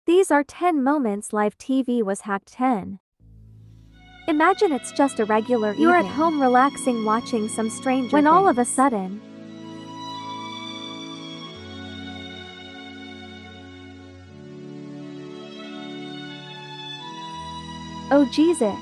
These are 10 moments live TV was hacked. 10. Imagine it's just a regular evening. You're at home relaxing watching some stranger when all of a sudden, oh Jesus.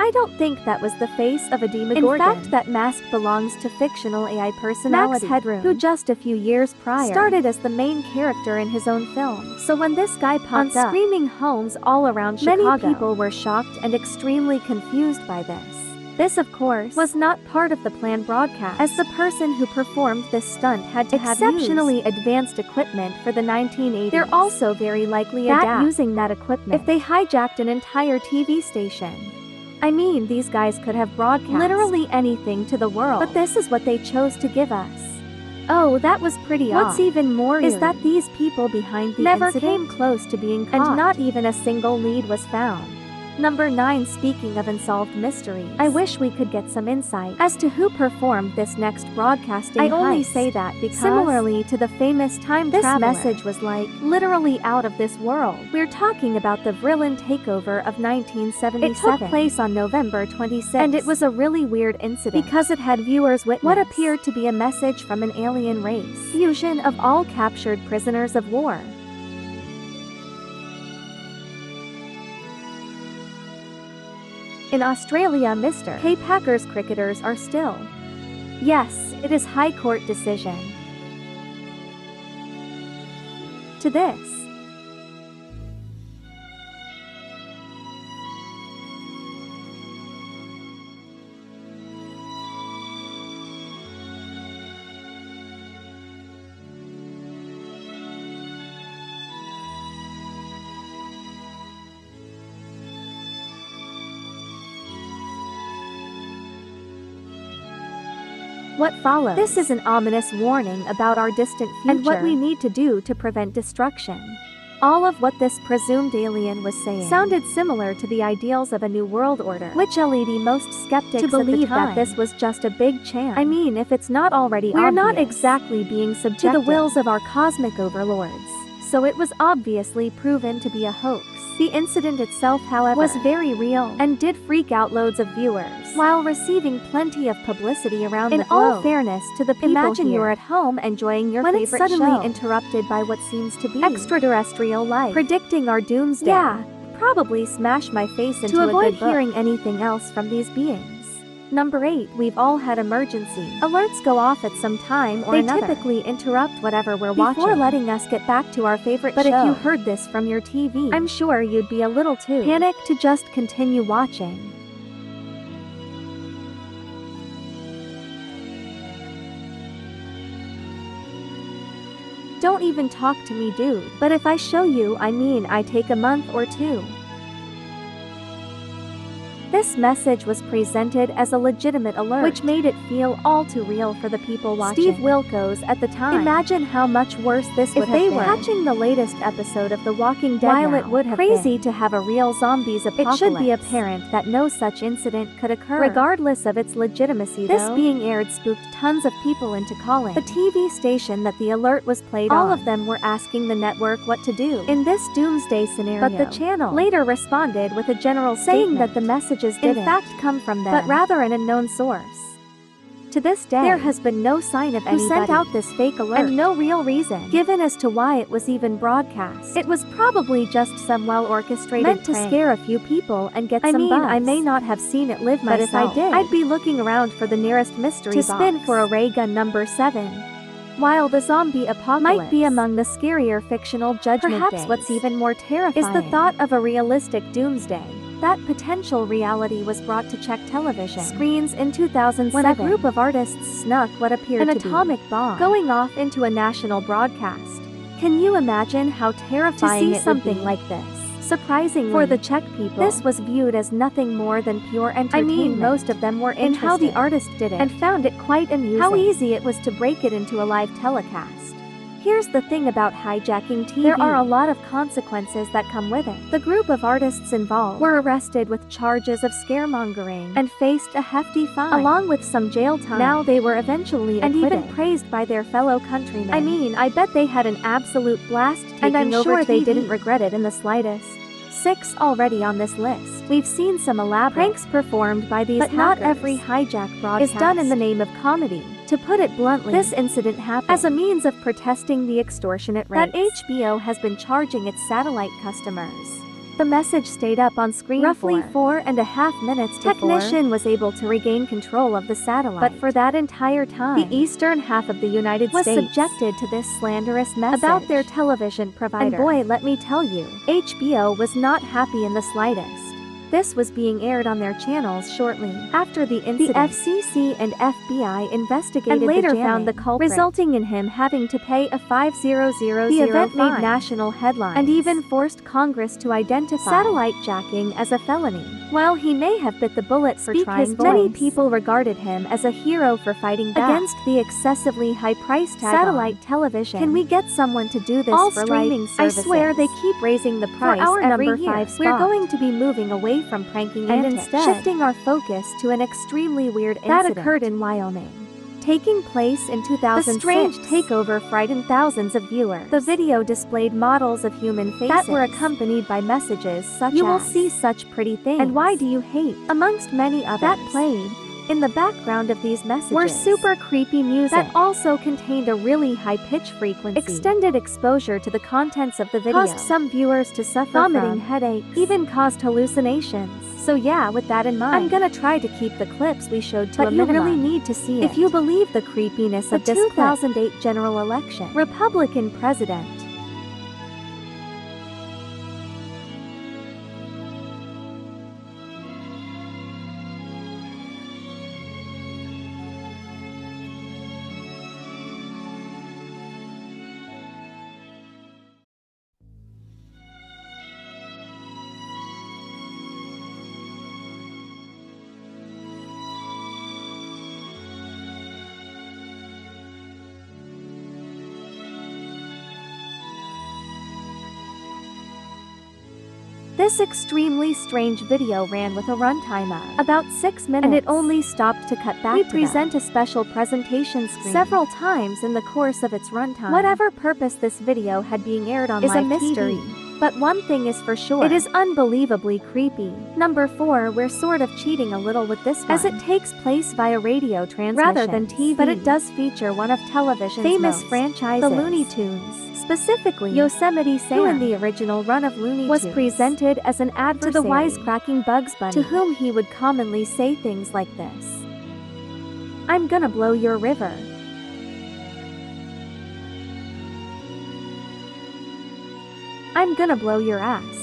I don't think that was the face of a Demogorgon. In fact, that mask belongs to fictional AI personality Max Headroom, who just a few years prior started as the main character in his own film. So when this guy popped up, screaming homes all around Chicago, many people were shocked and extremely confused by this. This, of course, was not part of the planned broadcast, as the person who performed this stunt had to have exceptionally advanced equipment for the 1980s. They're also very likely adept using that equipment if they hijacked an entire TV station. I mean, these guys could have broadcast literally anything to the world, but this is what they chose to give us. Oh, that was pretty odd. What's even more is that these people behind the never came close to being caught, and not even a single lead was found. Number 9. Speaking of unsolved mysteries, I wish we could get some insight as to who performed this next broadcasting heist. I only say that because, similarly to the famous time traveler, this message was like, literally out of this world. We're talking about the Vrillon takeover of 1977. It took place on November 26th, and it was a really weird incident because it had viewers witness what appeared to be a message from an alien race, fusion of all captured prisoners of war. In Australia, Mr. K. Packers cricketers are still. Yes, it is High Court decision. To this. What follows? This is an ominous warning about our distant future and what we need to do to prevent destruction. All of what this presumed alien was saying sounded similar to the ideals of a new world order, which led most skeptics to believe that this was just a big chance. I mean, if it's not already obvious, we're not exactly being subject to the wills of our cosmic overlords, so it was obviously proven to be a hoax. The incident itself, however, was very real and did freak out loads of viewers, while receiving plenty of publicity around the globe. In all fairness to the people imagine here, you're at home enjoying your favorite show, when it's suddenly interrupted by what seems to be extraterrestrial life, predicting our doomsday. Yeah, probably smash my face into a good book. To avoid hearing anything else from these beings. Number 8. We've all had emergency alerts go off at some time or another. They typically interrupt whatever we're watching before letting us get back to our favorite show. But if you heard this from your TV, I'm sure you'd be a little too panicked to just continue watching. Don't even talk to me, dude. But if I show you, I mean I take a month or two. This message was presented as a legitimate alert, which made it feel all too real for the people watching. Steve Wilkos at the time. Imagine how much worse this would have been if they were watching the latest episode of The Walking Dead. While it would have crazy to have a real zombies apocalypse, it should be apparent that no such incident could occur. Regardless of its legitimacy, this being aired spooked tons of people into calling the TV station that the alert was played on. All of them were asking the network what to do in this doomsday scenario. But the channel later responded with a general statement saying that the messages didn't in fact come from them, but rather an unknown source. To this day, there has been no sign of anybody who sent out this fake alert, and no real reason given as to why it was even broadcast. It was probably just some well-orchestrated meant to scare a few people and get some buzz. I may not have seen it live myself, but if I did, I'd be looking around for the nearest mystery box to spin for a ray gun number 7. While the zombie apocalypse might be among the scarier fictional judgment days, perhaps what's even more terrifying is the thought of a realistic doomsday. That potential reality was brought to Czech television screens in 2007 when a group of artists snuck what appeared to be an atomic bomb going off into a national broadcast. Can you imagine how terrifying to see something like this? Surprisingly, for the Czech people, this was viewed as nothing more than pure entertainment. I mean, most of them were interested in how the artist did it and found it quite amusing how easy it was to break it into a live telecast. Here's the thing about hijacking TV. There are a lot of consequences that come with it. The group of artists involved were arrested with charges of scaremongering and faced a hefty fine, along with some jail time. Now they were eventually acquitted, and even praised by their fellow countrymen. I mean, I bet they had an absolute blast taking over TV. And I'm sure they didn't regret it in the slightest. 6 already on this list. We've seen some elaborate pranks performed by these hackers, but not every hijack broadcast is done in the name of comedy. To put it bluntly, this incident happened as a means of protesting the extortionate rates that HBO has been charging its satellite customers. The message stayed up on screen roughly 4.5 minutes before. Technician was able to regain control of the satellite, but for that entire time, the eastern half of the United States was subjected to this slanderous message about their television provider. And boy, let me tell you, HBO was not happy in the slightest. This was being aired on their channels shortly after the incident. The FCC and FBI investigated and later found the culprit, resulting in him having to pay a $5,000 The event fine. Made national headlines and even forced Congress to identify satellite jacking as a felony. While he may have bit the bullet for trying, many people regarded him as a hero for fighting back against the excessively high-priced satellite television. Can we get someone to do this all for streaming services? I swear they keep raising the price for our every number 5 spot. We're going to be moving away from pranking and instead shifting our focus to an extremely weird incident that occurred in Wyoming. Taking place in 2006, the strange takeover frightened thousands of viewers. The video displayed models of human faces that were accompanied by messages such as, "You will see such pretty things," and "Why do you hate?" amongst many others. That played in the background of these messages were super creepy music that also contained a really high pitch frequency. Extended exposure to the contents of the video caused some viewers to suffer vomiting headaches, even caused hallucinations. So yeah, with that in mind, I'm gonna try to keep the clips we showed to a minimum. But you really need to see it if you believe the creepiness of this 2008 general election. Republican president. This extremely strange video ran with a runtime of about 6 minutes, and it only stopped to cut back. We present a special presentation screen several times in the course of its runtime. Whatever purpose this video had being aired on is live a mystery. TV. But one thing is for sure, it is unbelievably creepy. Number 4, we're sort of cheating a little with this one, as it takes place via radio transmission rather than TV, but it does feature one of television's famous franchises, the Looney Tunes. Specifically, Yosemite Sam, who in the original run of Looney Tunes was presented as an adversary to the wisecracking Bugs Bunny, to whom he would commonly say things like this: "I'm gonna blow your river. I'm gonna blow your ass."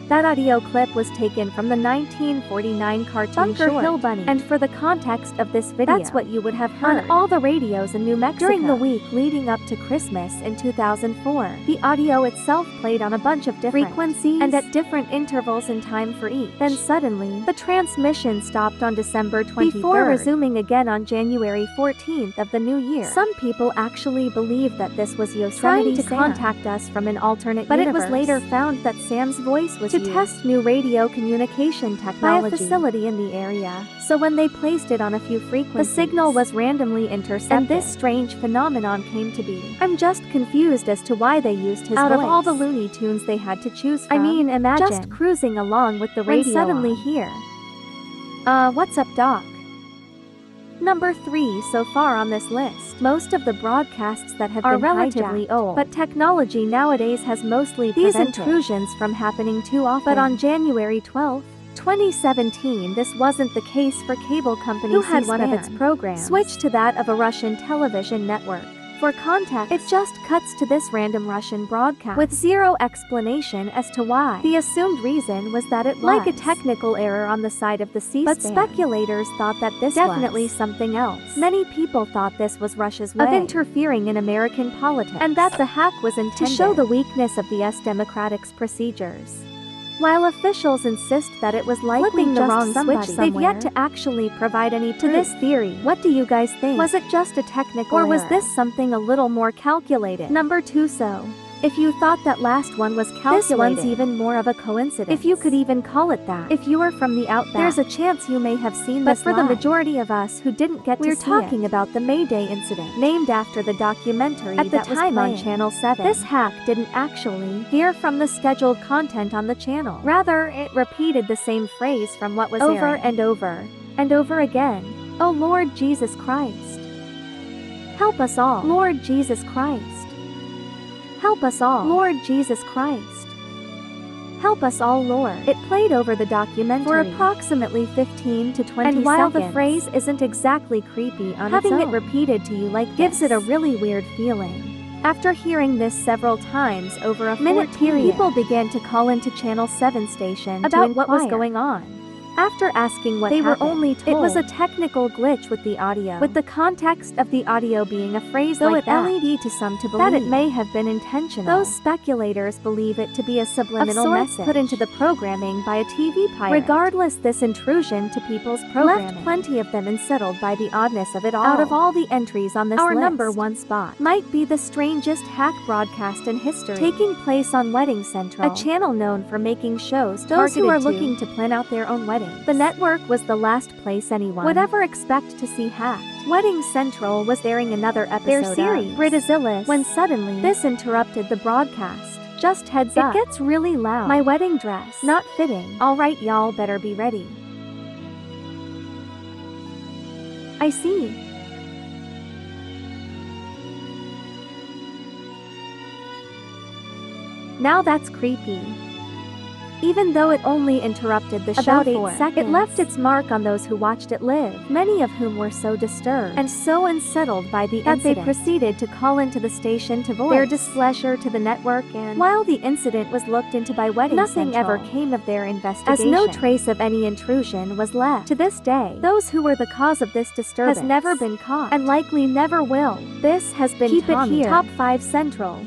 That audio clip was taken from the 1949 cartoon Bunker Hill Bunny, and for the context of this video, that's what you would have heard on all the radios in New Mexico during the week leading up to Christmas in 2004. The audio itself played on a bunch of different frequencies and at different intervals in time for each. Then suddenly, the transmission stopped on December 23rd, before resuming again on January 14th of the new year. Some people actually believe that this was Yosemite trying to contact us from an alternate universe, but it was later found that Sam's voice was to test new radio communication technology by a facility in the area. So when they placed it on a few frequencies, the signal was randomly intercepted, and this strange phenomenon came to be. I'm just confused as to why they used his voice. Out of all the Looney Tunes they had to choose from, I mean, imagine just cruising along with the radio and suddenly here. What's up, Doc? Number 3 so far on this list. Most of the broadcasts that have been relatively old, but technology nowadays has mostly prevented these intrusions from happening too often. But on January 12, 2017, this wasn't the case for cable company who had one of its programs switched to that of a Russian television network. For context, it just cuts to this random Russian broadcast with zero explanation as to why. The assumed reason was that it was like a technical error on the side of the C-SPAN, but speculators thought that this definitely was something else. Many people thought this was Russia's way of interfering in American politics, and that the hack was intended to show the weakness of the US Democratic's procedures. While officials insist that it was likely Flipping the just wrong somebody switch they've yet somewhere. to actually provide any To proof. this theory, What do you guys think? was it just a technical Or was error? this something a little more calculated? Number 2. So, if you thought that last one was calculated, this one's even more of a coincidence. If you could even call it that. If you are from the outback, there's a chance you may have seen this But for the majority of us who didn't get We're to see talking about the May Day incident, named after the documentary At the that was time playing on Channel 7. This hack didn't actually hear from the scheduled content on the channel. Rather, it repeated the same phrase from what was Over airing. and over again. Oh Lord Jesus Christ. Help us all. Lord Jesus Christ. Help us all. Lord Jesus Christ. Help us all, Lord. It played over the documentary for approximately 15 to 20 seconds. And while the phrase isn't exactly creepy on its own, having it repeated to you like gives it a really weird feeling. After hearing this several times over a minute period, people began to call into Channel 7 station about what was going on. After asking what happened, they were only told it was a technical glitch with the audio, with the context of the audio being a phrase like that, led to some to believe that it may have been intentional. Those speculators believe it to be a subliminal message put into the programming by a TV pirate. Regardless, this intrusion to people's programming left plenty of them unsettled by the oddness of it all. Out of all the entries on this list, our number 1 spot might be the strangest hack broadcast in history, taking place on Wedding Central, a channel known for making shows those who are looking to plan out their own wedding. The network was the last place anyone would ever expect to see hacked. Wedding Central was airing another episode their series, Bridezillas, when suddenly this interrupted the broadcast. Just heads up, it gets really loud. My wedding dress, not fitting. Alright, y'all better be ready. I see. Now that's creepy. Even though it only interrupted the show about 8 seconds, it left its mark on those who watched it live, many of whom were so disturbed and so unsettled by the incident that they proceeded to call into the station to voice their displeasure to the network. And while the incident was looked into by Wedding Central, nothing ever came of their investigation, as no trace of any intrusion was left. To this day, those who were the cause of this disturbance has never been caught and likely never will. This has been Keep It Here, Top 5 Central.